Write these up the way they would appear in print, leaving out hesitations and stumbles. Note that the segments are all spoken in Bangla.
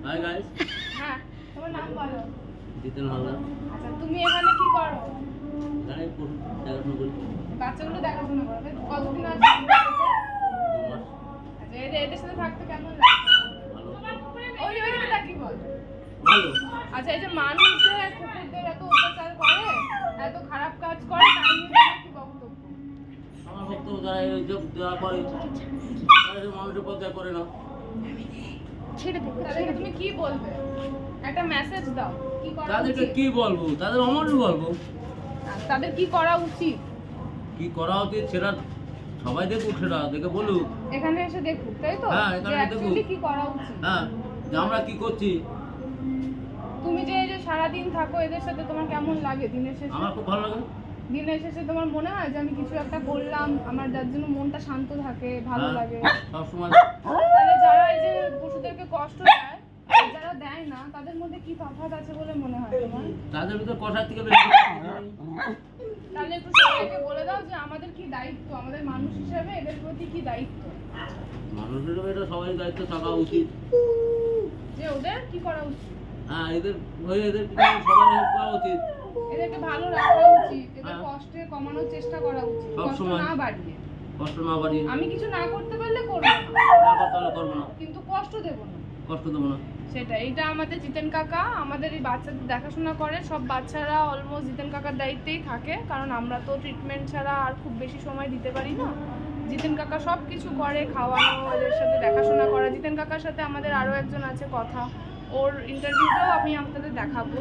Hi guys. হ্যাঁ, তোমার নাম বলো। জিতেন হালদার। আচ্ছা, তুমি এখানে কি করো? এখানে পশু দেখাশোনা করি। বাচ্চাগুলো দেখাশোনা করো। কতদিন আছে? 2 মাস। 2 মাস। আচ্ছা, এদের সাথে থাকতে কেমন লাগে? ভালো। ওইদিকে তাকিয়ে বল। ভালো। আচ্ছা, এই যে মানুষ যে কুকুরদের এত অত্যাচার করে, এত খারাপ কাজ করে, তাই নিয়ে তোমার কি বক্তব্য? আমার বক্তব্য যারা এই যে যারা করে তারা যে মানুষের পথ করে না। ছেড়ে দেবো। তাদেরকে তুমি কি বলবে? একটা মেসেজ দাও। কি করা তাদেরকে উচিত? কি বলবো? তাদের অমরই বলবো। তাদের কি করা উচিত? কি করা উচিত সেটা সবাই দেখুক, সেটা দেখে বলুক। এখানে এসে দেখুক, তাই তো? হ্যাঁ, যে এখানে অ্যাকচুয়ালি দেখুক। কি করা উচিত? হ্যাঁ, যে আমরা কি করছি। তুমি যে এই যে সারাদিন থাকো এদের সাথে, তোমার কেমন লাগে দিনের শেষে? আমার খুব ভালো লাগে। দিনের শেষে তোমার মনে হয় যে আমি কিছু একটা করলাম, আমার যার জন্য মনটা শান্ত থাকে, ভালো হ্যাঁ, লাগে? সবসময়। তাহলে যারা এই যে পশুদেরকে কষ্ট দেয়, আর যারা দেয় না, তাদের মধ্যে কি তফাৎ আছে বলে মনে হয় তোমার? তাদের ভিতর কষার থেকে বেশি তাহলে একটু সবাইকে বলে দাও যে আমাদের কি দায়িত্ব, আমাদের মানুষ হিসেবে এদের প্রতি কি দায়িত্ব, মানুষের এটা সবাই দায়িত্ব থাকা উচিত। যে ওদের কি করা উচিত, হ্যাঁ, এদের হয়ে এদের সবাই হেল্প করা উচিত। এদেরকে ভালো রাখা উচিত, এদের হ্যাঁ। কষ্টে কমানোর চেষ্টা করা উচিত, সব কষ্ট সময়। না বাড়িয়ে। কষ্ট না বাড়িয়ে আমি কিছু না করতে পারলে করবো না, না করতে হলে করবো না, কিন্তু কষ্ট দেবো না। কষ্ট দেবো না। সেটা, এটা আমাদের জিতেন কাকা আমাদের এই বাচ্চাদের দেখাশোনা করে। সব বাচ্চারা অলমোস্ট জিতেন কাকার দায়িত্বেই থাকে, কারণ আমরা তো ট্রিটমেন্ট ছাড়া আর খুব বেশি সময় দিতে পারি না। জিতেন কাকা সব কিছু করে, খাওয়ানো, ওদের সাথে দেখাশোনা করা। জিতেন কাকার সাথে আমাদের আরও একজন আছে কথা, ওর ইন্টারভিউটাও আমি আপনাদের দেখাবো।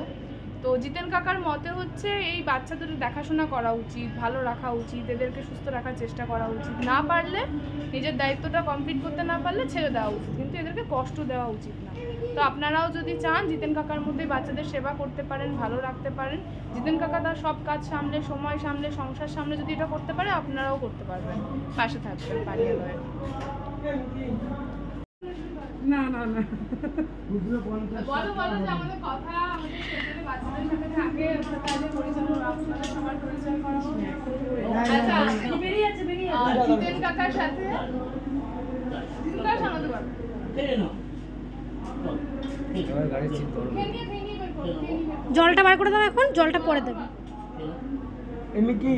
তো জিতেন কাকার মতে হচ্ছে এই বাচ্চাদের দেখাশোনা করা উচিত, ভালো রাখা উচিত, এদেরকে সুস্থ রাখার চেষ্টা করা উচিত। না পারলে, নিজের দায়িত্বটা কমপ্লিট করতে না পারলে ছেড়ে দেওয়া উচিত, কিন্তু এদেরকে কষ্ট দেওয়া উচিত না। তো আপনারাও যদি চান জিতেন কাকার মধ্যে বাচ্চাদের সেবা করতে পারেন, ভালো রাখতে পারেন, জিতেন কাকা তার সব কাজ সামলে, সময় সামলে, সংসার সামলে যদি এটা করতে পারে, আপনারাও করতে পারবেন। পাশে থাকবেন পারিয়ালয়ে। না না না বলো বলো যে আমাদের কথা, আমাদের ছেলেদের বাচ্চাদের সাথে থাকে, ওর কাজে পরিচালনা, আপনাদের সবার পরিচয় করা হবে। আচ্ছা, জিতেন কাকার সাথে জিতেন কাকা শোনাতে পারবে। খেয়ে নিয়ে বের করো, খেয়ে নিয়ে বের করো। জলটা বার করে দাও, এখন জলটা পরে দেবে। এমনি কি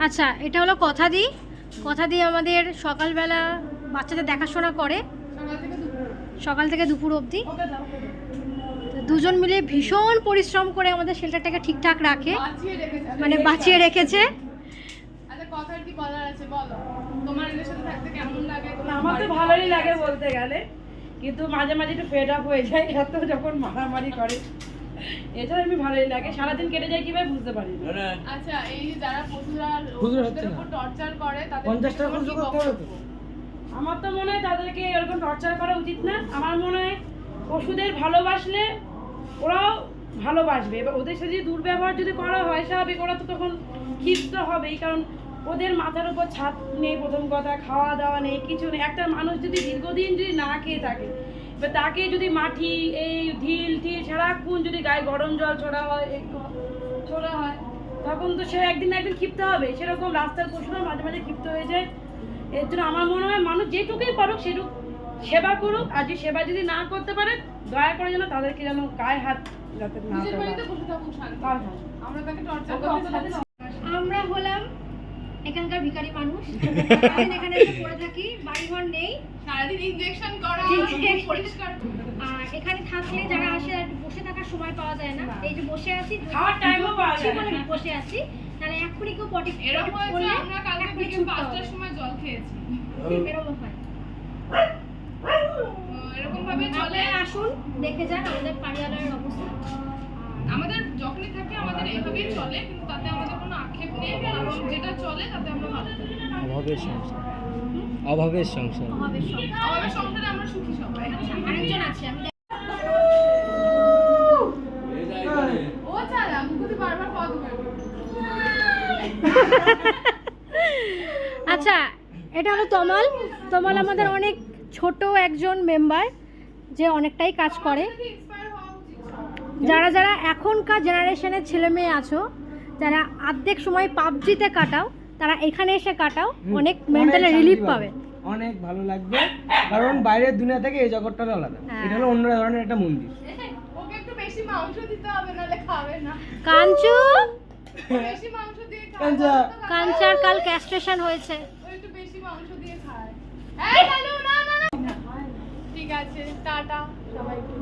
আচ্ছা, এটা হলো কথা দিই। কথা দিয়ে আমাদের সকালবেলা বাচ্চাদের দেখাশোনা করে, সকাল থেকে দুপুর সকাল থেকে দুপুর অবধি। ওকে দাও, তো দুজন মিলে ভীষণ পরিশ্রম করে আমাদের শেল্টারটাকে ঠিকঠাক রাখে, বাঁচিয়ে রেখেছে। মানে বাঁচিয়ে রেখেছে। আচ্ছা, কথার কি বলার আছে বলো? তোমার এদের সাথে থাকতে কেমন লাগে? আমার তো ভালোই লাগে বলতে গেলে, কিন্তু মাঝে মাঝে একটু ফেড আপ হয়ে যায় এত যখন মারামারি করে। এছাড়া আমি ভালোই লাগে, সারাদিন কেটে যায় কিভাবে বুঝতে পারি না। আচ্ছা, এই যে যারা খুচরো হচ্ছে পশুদের না। উপর টর্চার করে, তাদের 50 টাকা তোমার কি খুচরো করতে হবে তো। বক্তব্য? আমার তো মনে হয় তাদেরকে এরকম টর্চার করা উচিত না। আমার মনে হয় পশুদের ভালোবাসলে ওরাও ভালোবাসবে। এবার ওদের সাথে যদি দুর্ব্যবহার যদি করা হয়, স্বাভাবিক ওরা তো তখন ক্ষিপ্ত হবেই, কারণ ওদের মাথার উপর ছাদ নেই, প্রথম কথা, খাওয়া দাওয়া নেই, কিছু নেই। একটা মানুষ যদি দীর্ঘদিন যদি না খেয়ে থাকে, এবার তাকে যদি মাটি, এই ঢিল টিল সারাক্ষণ যদি গায়ে গরম জল ছোড়া হয়, ছোড়া হয়, তখন তো সে একদিন না একদিন ক্ষিপ্ত হবে। সেরকম রাস্তার পশুরা মাঝে মাঝে ক্ষিপ্ত হয়ে যায়। এর জন্য আমার মনে হয় মানুষ যেটুকুই পারুক সেটুকু সেবা করুক, আর যে সেবা যদি না করতে পারে, দয়া করে যেন তাদেরকে যেন গায়ে হাত যাতে না নিজের তোলে। বাড়িতে বসে থাকুক শান্তি। তার ভালো। আমরা তাকে টর্চার করতে চাচ্ছি না। আমরা হলাম এখানকার ভিখারি মানুষ, সারাদিন এখানে এসে পড়ে থাকি, বাড়িঘর নেই, সারাদিন ইনজেকশন করা, পরিষ্কার। আর এখানে থাকলে যারা আসে আর একটু বসে থাকার সময় পাওয়া যায় না। এই যে বসে আছি, খাওয়ার টাইমও পাওয়া যায় না। বলে বসে আছি, তাহলে এক্ষুনি কেউ পটি এরকম হয়েছে, করলে আমরা কালকে এক্ষুনি বিকেল ছুটতে 5টার হবে। সময় জল খেয়েছি। এরকম হয়। এরকম ভাবে চলে। আপনারা আসুন, দেখে যান আমাদের পারিয়ালয়ের অবস্থা। আমাদের যখনই থাকে আমাদের এইভাবেই চলে, কিন্তু তাতে আমাদের কোনো আক্ষেপ নেই, এবং যেটা চলে তাতে আমরা ভালো থাকি। অভাবের সংসার, অভাবের সংসার। অভাবের সংসার। আমাদের সংসারে আমরা সুখী সবাই। আরেকজন আছে, আমি এই যে এখানে ও চালা মুখে বারবার পদ বের করে। আচ্ছা, এটা হলো তমাল। তমাল আমাদের অনেক ছোট একজন মেম্বার, যে অনেকটাই কাজ করে। ইন্সপায়ার হওয়া উচিত। যারা যারা এখনকার জেনারেশনের ছেলে মেয়ে আছো, যারা অর্ধেক সময় পাবজিতে কাটাও, তারা এখানে এসে কাটাও, অনেক মেন্টালি রিলিফ পাবে। অনেক ভালো লাগবে, কারণ বাইরের দুনিয়া থেকে এই জগৎটা আলাদা। হ্যাঁ। এটা হলো অন্য ধরনের একটা মন্দির। ওকে একটু বেশি মাংস দিতে হবে, নাহলে খাবে না। কাঞ্চু, বেশি মাংস দিয়ে খায়। কাঞ্চা। কাঞ্চার কাল ক্যাস্ট্রেশন হয়েছে। ও একটু বেশি মাংস দিয়ে খায়। এই লালু, না না না। ঠিক আছে, টাটা সবাইকে।